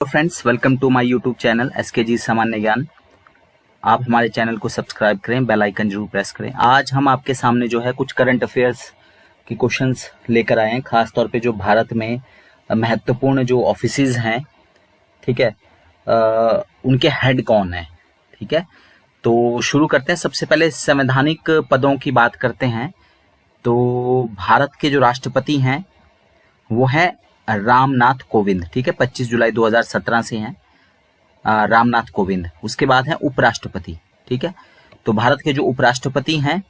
Friends, welcome to my YouTube channel SKG सामान्य ज्ञान। आप हमारे चैनल को सब्सक्राइब करें, बेल आइकन जरूर प्रेस करें। आज हम आपके सामने जो है कुछ करंट अफेयर्स के क्वेश्चंस लेकर आए हैं, खास तौर पे जो भारत में महत्वपूर्ण जो ऑफिसेज हैं, ठीक है, उनके हेड कौन है। ठीक है, तो शुरू करते हैं। सबसे पहले संवैधानिक पदों की बात करते हैं। तो भारत के जो राष्ट्रपति हैं वो है रामनाथ कोविंद। ठीक है, 25 जुलाई 2017 से हैं रामनाथ कोविंद। उसके बाद है उपराष्ट्रपति। ठीक है, तो भारत के जो उपराष्ट्रपति हैं,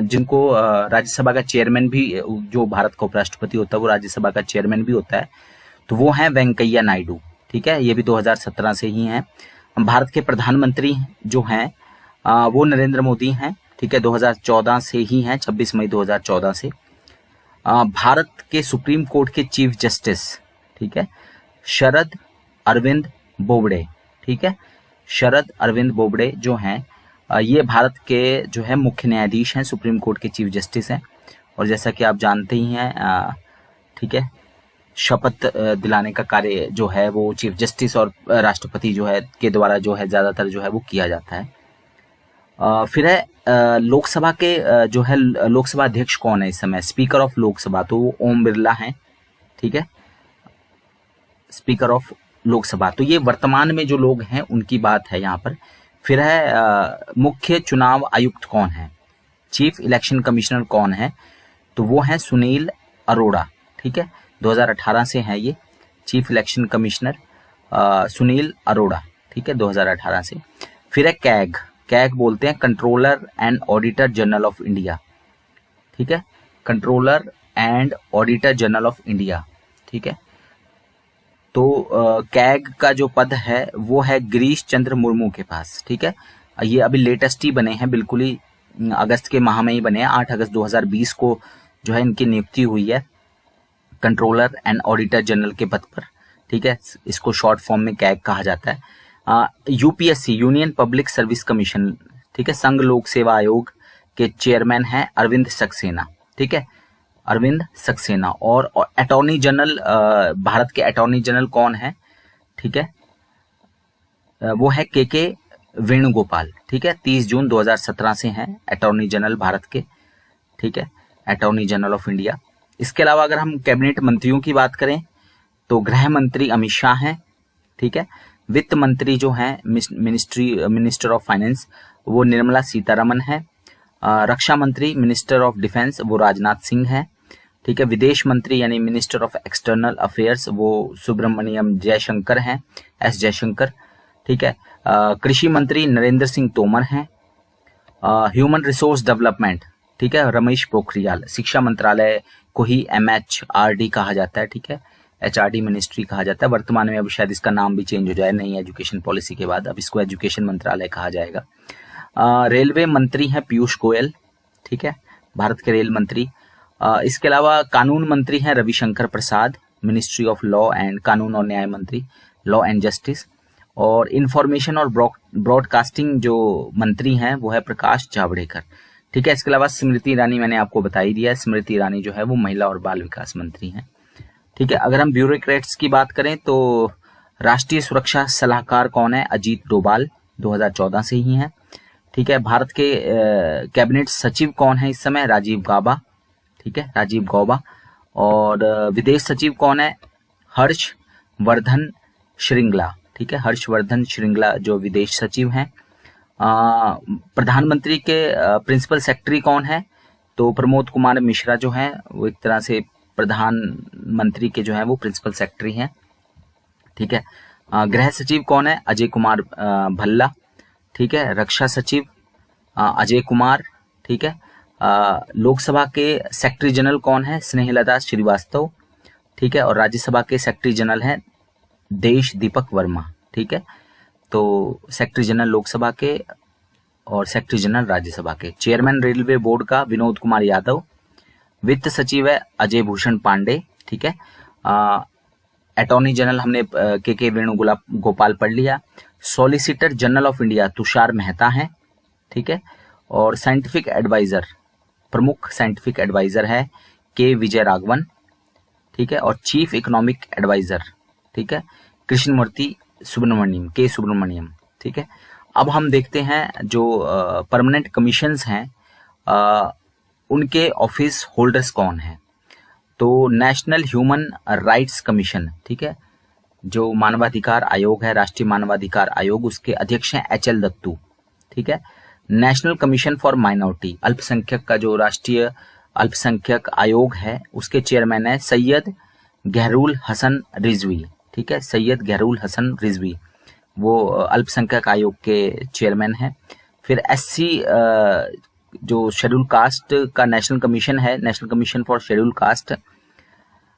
जिनको राज्यसभा का चेयरमैन भी, जो भारत का उपराष्ट्रपति होता है वो राज्यसभा का चेयरमैन भी होता है, तो वो हैं वेंकैया नायडू। ठीक है, ये भी 2017 से ही हैं। भारत के प्रधानमंत्री जो हैं वो नरेंद्र मोदी हैं। ठीक है, 2014 से ही हैं, 26 मई 2014 से। भारत के सुप्रीम कोर्ट के चीफ जस्टिस, ठीक है, शरद अरविंद बोबडे। ठीक है, शरद अरविंद बोबडे जो हैं ये भारत के जो है मुख्य न्यायाधीश हैं, सुप्रीम कोर्ट के चीफ जस्टिस हैं। और जैसा कि आप जानते ही हैं, ठीक है, शपथ दिलाने का कार्य जो है वो चीफ जस्टिस और राष्ट्रपति जो है के द्वारा जो है ज्यादातर जो है वो किया जाता है। फिर है लोकसभा के जो है लोकसभा अध्यक्ष कौन है इस समय, स्पीकर ऑफ लोकसभा, तो वो ओम बिरला हैं। ठीक है, स्पीकर ऑफ लोकसभा। तो ये वर्तमान में जो लोग हैं उनकी बात है यहाँ पर। फिर है मुख्य चुनाव आयुक्त कौन है, चीफ इलेक्शन कमिश्नर कौन है, तो वो है सुनील अरोड़ा। ठीक है, 2018 से हैं ये chief election commissioner Sunil Arora. ठीक है, 2018 से। फिर है कैग, कैग बोलते हैं controller and auditor general of India. ठीक है, controller and auditor general of India. ठीक है, तो कैग का जो पद है वो है गिरीश चंद्र मुर्मू के पास। ठीक है, ये अभी लेटेस्ट ही बने हैं, बिल्कुल ही अगस्त के माह में ही बने हैं। 8 अगस्त 2020 को जो है इनकी नियुक्ति हुई है कंट्रोलर एंड ऑडिटर जनरल के पद पर। ठीक है, इसको शॉर्ट फॉर्म में कैग कहा जाता है। UPSC, union public service commission, ठीक है, संघ लोक सेवा आयोग के चेयरमैन हैं अरविंद सक्सेना। ठीक है, अरविंद सक्सेना। और अटॉर्नी जनरल, भारत के अटॉर्नी जनरल कौन है, ठीक है, वो है के वेणुगोपाल। ठीक है, 30 जून 2017 से हैं अटॉर्नी जनरल भारत के। ठीक है, अटॉर्नी जनरल ऑफ इंडिया। इसके अलावा अगर हम कैबिनेट मंत्रियों की बात करें तो गृह मंत्री अमित शाह हैं। ठीक है, वित्त मंत्री जो हैं मिनिस्टर ऑफ फाइनेंस वो निर्मला सीतारमन है। रक्षा मंत्री मिनिस्टर ऑफ डिफेंस वो राजनाथ सिंह है। ठीक है, विदेश मंत्री यानी मिनिस्टर ऑफ एक्सटर्नल अफेयर्स वो सुब्रमण्यम जयशंकर हैं, एस जयशंकर। ठीक है, कृषि मंत्री नरेंद्र सिंह तोमर हैं। ह्यूमन रिसोर्स डेवलपमेंट, ठीक है, रमेश पोखरियाल। शिक्षा मंत्रालय को ही MHRD कहा जाता है। ठीक है, HRD मिनिस्ट्री कहा जाता है। वर्तमान में अब शायद इसका नाम भी चेंज हो जाए नई एजुकेशन पॉलिसी के बाद, अब इसको एजुकेशन मंत्रालय कहा जाएगा। रेलवे मंत्री हैं पीयूष गोयल। ठीक है, भारत के रेल मंत्री। इसके अलावा कानून मंत्री हैं रविशंकर प्रसाद, मिनिस्ट्री ऑफ लॉ एंड कानून और न्याय मंत्री, लॉ एंड जस्टिस। और इंफॉर्मेशन और ब्रॉडकास्टिंग जो मंत्री हैं वो है प्रकाश जावड़ेकर। ठीक है, इसके अलावा स्मृति ईरानी मैंने आपको बता ही दिया है, स्मृति ईरानी जो है वो महिला और बाल विकास मंत्री हैं। ठीक है, अगर हम ब्यूरोक्रेट्स की बात करें तो राष्ट्रीय सुरक्षा सलाहकार कौन है, अजीत डोभाल, 2014 से ही हैं। ठीक है, भारत के कैबिनेट सचिव कौन है इस समय, राजीव गौबा। ठीक है, राजीव गौबा। और विदेश सचिव कौन है, हर्षवर्धन श्रृंगला। ठीक है, हर्षवर्धन श्रृंगला जो विदेश सचिव हैं। प्रधानमंत्री के प्रिंसिपल सेक्रेटरी कौन है, तो प्रमोद कुमार मिश्रा जो हैं वो एक तरह से प्रधानमंत्री के जो है वो प्रिंसिपल सेक्रेटरी हैं। ठीक है, गृह सचिव कौन है, अजय कुमार भल्ला। ठीक है, रक्षा सचिव अजय कुमार। ठीक है, लोकसभा के सेक्रेटरी जनरल कौन है, स्नेहलता श्रीवास्तव। ठीक है, और राज्यसभा के सेक्रेटरी जनरल हैं देश दीपक वर्मा। ठीक है, तो सेक्रेटरी जनरल लोकसभा के और सेक्रेटरी जनरल राज्यसभा के। चेयरमैन रेलवे बोर्ड का विनोद कुमार यादव। वित्त सचिव है अजय भूषण पांडे। ठीक है, अटॉर्नी जनरल हमने के वेणुगोपाल पढ़ लिया। Solicitor general of India Tushar Mehta हैं। ठीक है, और साइंटिफिक एडवाइजर, प्रमुख साइंटिफिक एडवाइजर है के विजय राघवन। ठीक है, और चीफ इकोनॉमिक एडवाइजर, ठीक है, कृष्णमूर्ति सुब्रमण्यम, के सुब्रमण्यम। ठीक है, अब हम देखते हैं जो परमानेंट कमीशंस हैं उनके ऑफिस होल्डर्स कौन हैं। तो नेशनल ह्यूमन राइट्स कमीशन, ठीक है, जो मानवाधिकार आयोग है, राष्ट्रीय मानवाधिकार आयोग, उसके अध्यक्ष हैं HL दत्तू। ठीक है, नेशनल कमीशन फॉर माइनॉरिटी, अल्पसंख्यक का जो राष्ट्रीय अल्पसंख्यक आयोग है, उसके चेयरमैन है सैयद गहरूल हसन रिजवी। ठीक है, सैयद गहरूल हसन रिजवी, वो अल्पसंख्यक आयोग के चेयरमैन हैं। फिर SC जो शेड्यूल कास्ट का नेशनल कमीशन है, national commission for schedule caste,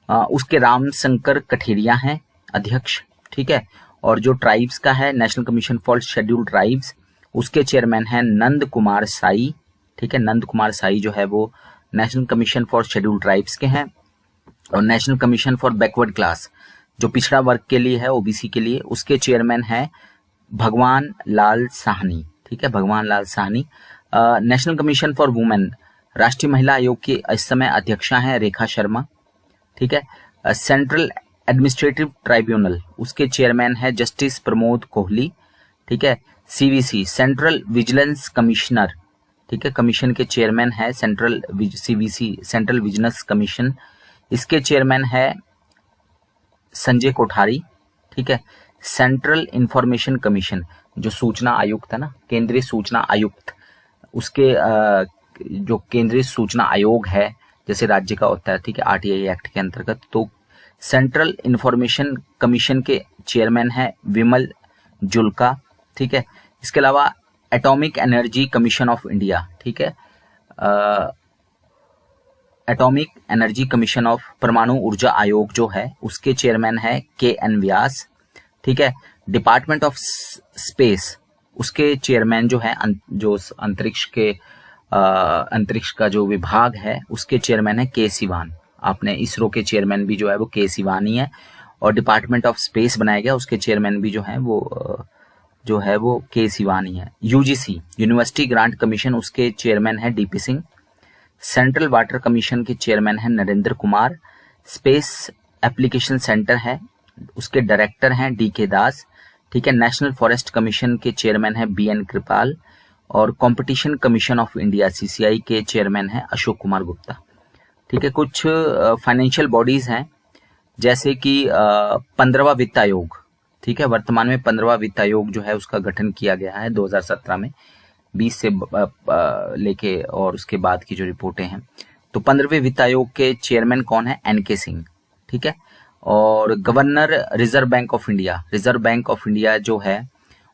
उसके राम शंकर कठेरिया हैं अध्यक्ष। ठीक है, और जो ट्राइब्स का है, national commission for schedule tribes, उसके चेयरमैन हैं नंद कुमार साई। ठीक है, नंद कुमार साई जो है वो national commission for schedule tribes के हैं। और national commission for backward class, जो पिछड़ा वर्ग के लिए है, OBC के लिए, उसके चेयरमैन हैं भगवान लाल साहनी। ठीक है, Bhagwan Lal Sahni. National commission for women, राष्ट्रीय महिला आयोग की इस समय अध्यक्षा हैं रेखा शर्मा। ठीक है, सेंट्रल एडमिनिस्ट्रेटिव ट्राइब्यूनल, उसके चेयरमैन है जस्टिस प्रमोद कोहली। ठीक है, CVC, सेंट्रल विजिलेंस कमिश्नर, ठीक है, कमीशन के चेयरमैन है CVC, सेंट्रल विजिलेंस कमीशन, इसके चेयरमैन है संजय कोठारी। ठीक है, सेंट्रल इंफॉर्मेशन कमीशन, जो सूचना आयुक्त है ना, केंद्रीय सूचना आयुक्त, उसके जो केंद्रीय सूचना आयोग है, जैसे राज्य का होता है, ठीक है, RTI एक्ट के अंतर्गत, तो सेंट्रल इंफॉर्मेशन कमीशन के चेयरमैन है विमल जुल्का। ठीक है, इसके अलावा atomic energy commission of India, ठीक है, एटॉमिक एनर्जी कमीशन ऑफ परमाणु ऊर्जा आयोग जो है, उसके चेयरमैन है KN व्यास। ठीक है, डिपार्टमेंट ऑफ स्पेस, उसके चेयरमैन जो है जो अंतरिक्ष का जो विभाग है, उसके चेयरमैन है K सिवान। आपने इसरो के चेयरमैन भी जो है वो K सिवान ही है, और डिपार्टमेंट ऑफ स्पेस बनाया गया, उसके चेयरमैन भी जो है वो K सिवान ही है। UGC, यूनिवर्सिटी ग्रांट कमीशन, उसके चेयरमैन है DP Singh. Central water commission के चेयरमैन है Narendra Kumar. Space application centre है, उसके डायरेक्टर हैं DK दास। ठीक है, नेशनल फॉरेस्ट कमीशन के चेयरमैन है BN कृपाल, और competition commission of India CCI के चेयरमैन है अशोक कुमार गुप्ता। ठीक है, कुछ फाइनेंशियल बॉडीज हैं, जैसे कि 15वां वित्त आयोग। ठीक है, वर्तमान में 15वां वित्त आयोग जो है उसका गठन किया गया है 2017 में, 20 से लेके और उसके बाद की जो रिपोर्टें हैं। तो 15वें वित्त आयोग के चेयरमैन कौन है? NK सिंह। ठीक है, और governor reserve bank of India, reserve bank of India जो है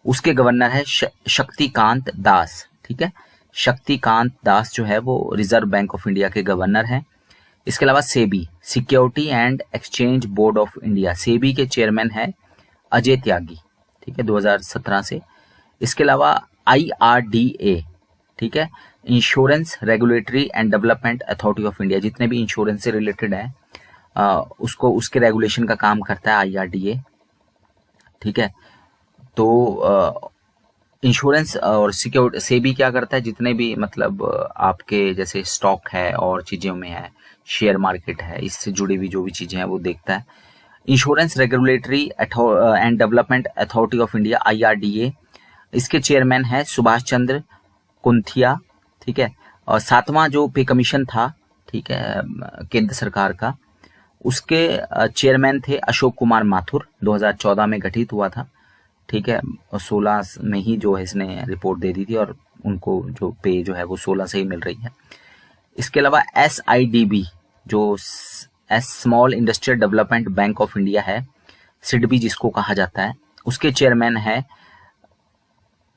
उसके गवर्नर है शक्तिकांत दास। ठीक है, शक्तिकांत दास जो है वो रिजर्व बैंक ऑफ इंडिया के गवर्नर हैं। इसके अलावा SEBI, security and exchange board of India, SEBI के चेयरमैन है अजय त्यागी। ठीक है, 2017 से। इसके अलावा IRDA, ठीक है, insurance regulatory and development authority of India, जितने भी इंश्योरेंस से रिलेटेड है उसके रेगुलेशन का काम करता है IRDA। ठीक है, तो इंश्योरेंस और सिक्योरिटी सेबी क्या करता है, जितने भी मतलब आपके जैसे स्टॉक है और चीज़ों में है, शेयर मार्केट है, इससे जुड़ी हुई जो भी चीज़ें हैं वो देखता है। Insurance regulatory and development authority of India IRDA, इसके चेयरमैन है सुभाष चंद्र कुंथिया। ठीक है, और 7वां जो पे कमीशन था, ठीक है, केंद्र सरकार का, उसके चेयरमैन थे अशोक कुमार माथुर, 2014 में गठित हुआ था। ठीक है, और 16 में ही जो है इसने रिपोर्ट दे दी थी, और उनको जो पे जो है वो 16 से ही मिल रही है। इसके अलावा SIDB जो small industrial development bank of India है, SIDB जिसको कहा जाता है, उसके चेयरमैन है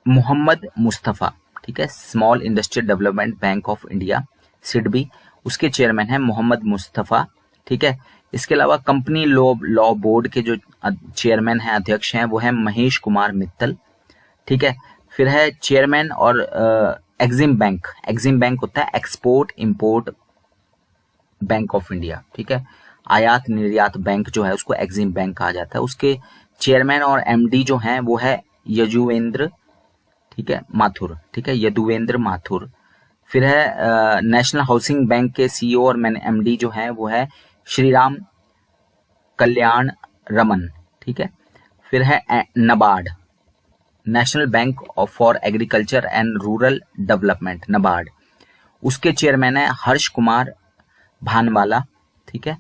मोहम्मद मुस्तफ़ा। ठीक है, small industrial development bank of India SIDB, उसके चेयरमैन है मोहम्मद मुस्तफ़ा। ठीक है, इसके अलावा कंपनी लॉ बोर्ड के जो चेयरमैन हैं, अध्यक्ष हैं, वो है महेश कुमार मित्तल। ठीक है, फिर है चेयरमैन और एग्जिम बैंक होता है export import bank of India. ठीक है, आयात निर्यात बैंक जो है उसको एग्जिम बैंक कहा जाता है। उसके चेयरमैन और MD जो हैं वो है यजुवेंद्र, ठीक है, माथुर। ठीक है, यदुवेंद्र माथुर। फिर है नेशनल हाउसिंग बैंक के CEO और MD जो है वो है श्रीराम कल्याण रमन। ठीक है, फिर है NABARD, national bank for agriculture and rural development, NABARD, उसके चेयरमैन है हर्ष कुमार भानवाला। ठीक है,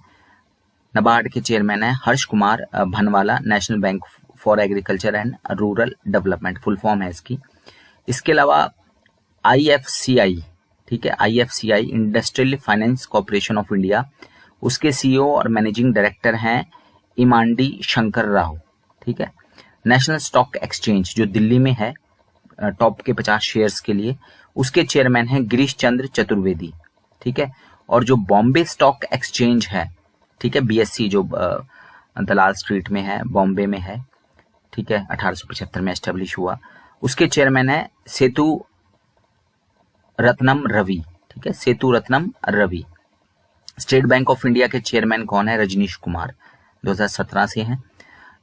नबार्ड के चेयरमैन है Harsh Kumar Bhanwala, national bank for agriculture and rural development full form है इसकी। इसके अलावा IFCI, ठीक है, IFCI industrial finance corporation of India, उसके CEO और मैनेजिंग डायरेक्टर हैं इमांडी शंकर राव। ठीक है, नेशनल स्टॉक एक्सचेंज जो दिल्ली में है टॉप के 50 शेयर्स के लिए, उसके चेयरमैन हैं गिरीश चंद्र चतुर्वेदी। ठीक है, और जो बॉम्बे स्टॉक एक्सचेंज है, ठीक है, BSE जो दलाल स्ट्रीट में है, बॉम्बे में है, ठीक है, 1875 में एस्टेब्लिश हुआ, उसके चेयरमैन है सेतु रत्नम रवि। ठीक है, Setu Ratnam Ravi. State bank of India के चेयरमैन कौन है? रजनीश कुमार, 2017 से हैं।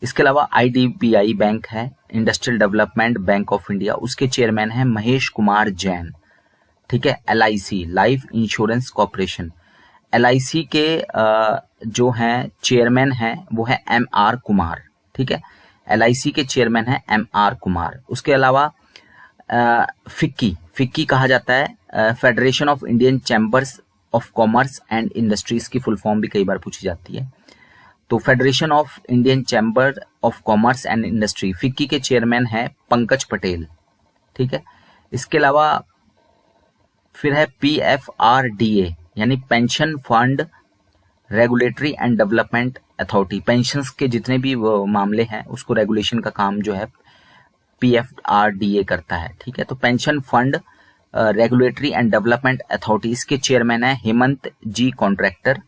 इसके अलावा IDBI बैंक है, industrial development bank of India, उसके चेयरमैन है महेश कुमार जैन। ठीक है, LIC life insurance corporation, LIC के जो हैं चेयरमैन हैं वो है MR कुमार। ठीक है, LIC के चेयरमैन है MR कुमार। उसके अलावा फिक्की कहा जाता है federation of Indian chambers of commerce and industries की फुल फॉर्म भी कई बार पूछी जाती है। तो federation of Indian chamber of commerce and industry, FICCI के चेयरमैन है पंकज पटेल। ठीक है, इसके अलावा फिर है PFRDA यानी pension fund regulatory and development authority, pensions के जितने भी वो मामले हैं उसको रेगुलेशन का काम जो है PFRDA करता है। ठीक है, तो pension fund regulatory and development authority, इसके चेयरमैन है हेमंत जी कॉन्ट्रैक्टर।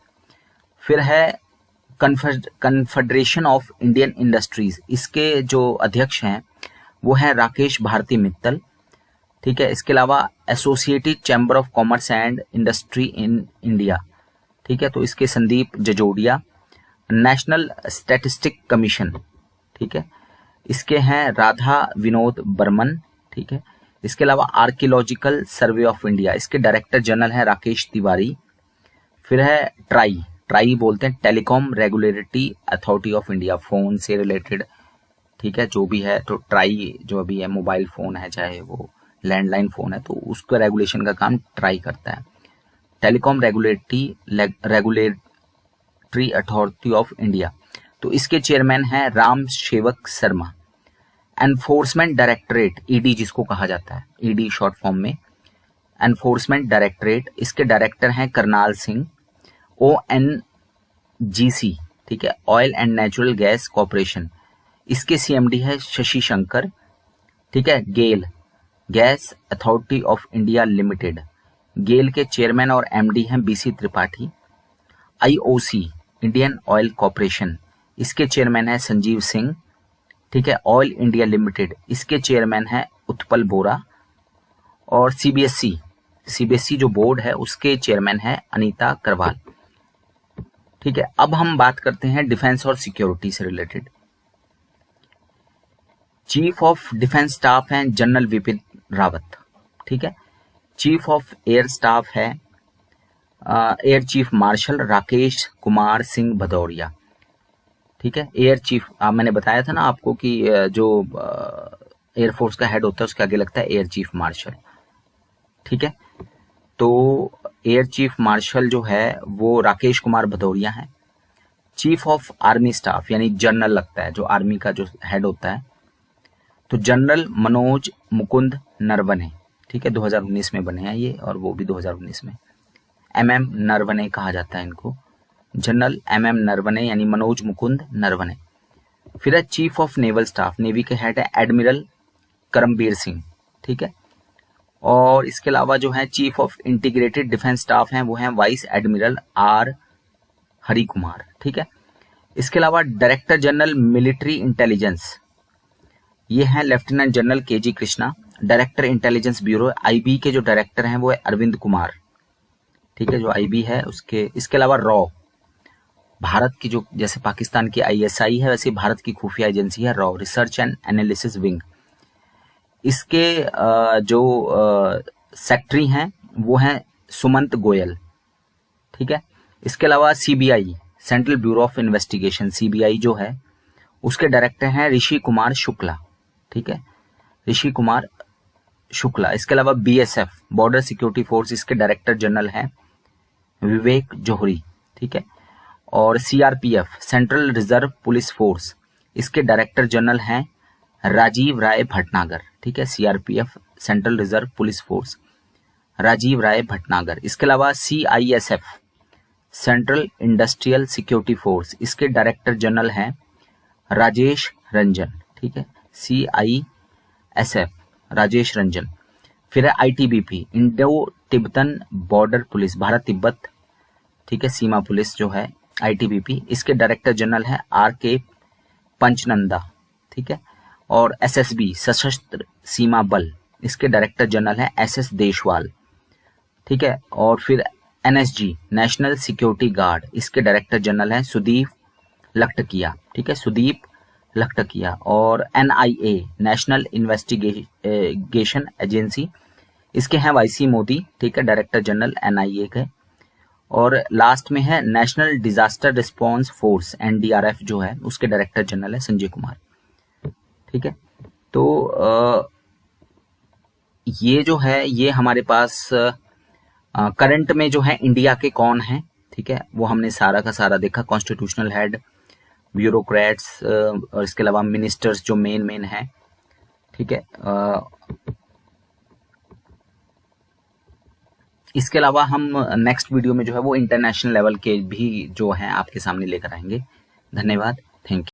फिर है कन्फेडरेशन ऑफ इंडियन इंडस्ट्रीज, इसके जो अध्यक्ष हैं वो हैं राकेश भारती मित्तल। ठीक है, इसके अलावा associated chamber of commerce and industry in India, ठीक है, तो इसके संदीप जजोडिया। नेशनल स्टैटिस्टिक कमीशन, ठीक है, इसके हैं राधा विनोद बर्मन। ठीक है, इसके अलावा आर्कियोलॉजिकल सर्वे ऑफ इंडिया, इसके डायरेक्टर जनरल हैं राकेश तिवारी। फिर है ट्राई बोलते हैं telecom regulatory authority of India, phone से रिलेटेड, ठीक है, जो भी है, तो ट्राई जो अभी है मोबाइल फोन है चाहे वो लैंडलाइन फोन है, तो उसका रेगुलेशन का काम ट्राई करता है, telecom regulatory authority of India. तो इसके चेयरमैन हैं राम सेवक शर्मा। एनफोर्समेंट डायरेक्टरेट, ED जिसको कहा जाता है, ED शॉर्ट फॉर्म में, एनफोर्समेंट डायरेक्टरेट, इसके डायरेक्टर हैं करनाल सिंह। ONGC, ठीक है, oil and natural gas corporation, इसके CMD है शशि शंकर। ठीक है, GAIL gas authority of India limited, GAIL के चेयरमैन और MD हैं BC Tripathi. IOC Indian oil corporation, इसके चेयरमैन है संजीव सिंह। ठीक है, ऑयल इंडिया लिमिटेड, इसके चेयरमैन है उत्पल बोरा। और CBSE जो बोर्ड है उसके चेयरमैन है अनीता करवाल। ठीक है, अब हम बात करते हैं डिफेंस और सिक्योरिटी से related. Chief of defence staff हैं जनरल विपिन रावत। ठीक है, चीफ ऑफ एयर स्टाफ है air chief marshal Rakesh Kumar Singh Bhadauria. ठीक है, एयर चीफ मैंने बताया था ना आपको कि जो एयरफोर्स का हेड होता है उसके आगे लगता है एयर चीफ मार्शल। ठीक है, तो एयर चीफ मार्शल जो है वो राकेश कुमार भदौरिया हैं। चीफ ऑफ आर्मी स्टाफ यानी जनरल लगता है, जो आर्मी का जो हेड होता है, तो जनरल मनोज मुकुंद नरवणे। ठीक है, 2019 में बने हैं ये, और वो भी 2019 में। MM नरवणे कहा जाता है इनको, जनरल MM नरवणे यानी मनोज मुकुंद नरवणे। फिर है chief of naval staff, navy के हेड है एडमिरल करमबीर सिंह। ठीक है, और इसके अलावा जो है chief of integrated defence staff हैं वो हैं vice admiral R Hari Kumar. ठीक है, इसके अलावा डायरेक्टर जनरल मिलिट्री इंटेलिजेंस, ये हैं lieutenant general KG Krishna. Director intelligence bureau IB के जो डायरेक्टर हैं वो है अरविंद कुमार। ठीक है, जो IB है उसके। इसके अलावा रॉ, भारत की जो जैसे पाकिस्तान की ISI है वैसे भारत की खुफिया एजेंसी है raw, research and analysis wing. इसके जो सेक्रेटरी हैं वो हैं सुमंत गोयल। ठीक है, इसके अलावा CBI central bureau of investigation, CBI जो है उसके डायरेक्टर हैं ऋषि कुमार शुक्ला, ठीक है, ऋषि कुमार शुक्ला। इसके अलावा बीएसएफ बॉर्डर सिक्योरिटी फोर्स, इसके डायरेक्टर जनरल हैं विवेक जोहरी, ठीक है। और CRPF central reserve police force, इसके डायरेक्टर जनरल हैं राजीव राय भटनागर, ठीक है। CRPF central reserve police force, Rajeev Rai Bhatnagar. इसके अलावा CISF central industrial security force, इसके डायरेक्टर जनरल हैं राजेश रंजन, ठीक है। सीआईएसएफ राजेश रंजन। फिर है ITBP Indo Tibetan border police, Bharat Tibet, ठीक है, सीमा पुलिस जो है आईटीबीपी, इसके डायरेक्टर जनरल है आरके पंचनंदा, ठीक है। और एसएसबी सशस्त्र सीमा बल, इसके डायरेक्टर जनरल है एसएस देशवाल, ठीक है। और फिर एनएसजी नेशनल सिक्योरिटी गार्ड, इसके डायरेक्टर जनरल हैं सुदीप लखटकिया, ठीक है, सुदीप लखटकिया। और एनआईए नेशनल इन्वेस्टिगेशन एजेंसी, इसके हैं वाईसी मोदी, ठीक है, डायरेक्टर जनरल एनआईए के। और लास्ट में है national disaster response force NDRF जो है, उसके डायरेक्टर जनरल है संजय कुमार, ठीक है। तो ये जो है ये हमारे पास करंट में जो है इंडिया के कौन है, ठीक है, वो हमने सारा का सारा देखा। कॉन्स्टिट्यूशनल हेड, ब्यूरोक्रेट्स और इसके अलावा मिनिस्टर्स जो मेन है, ठीक है। इसके अलावा हम नेक्स्ट वीडियो में जो है वो इंटरनेशनल लेवल के भी जो हैं आपके सामने लेकर आएंगे। धन्यवाद, थैंक यू।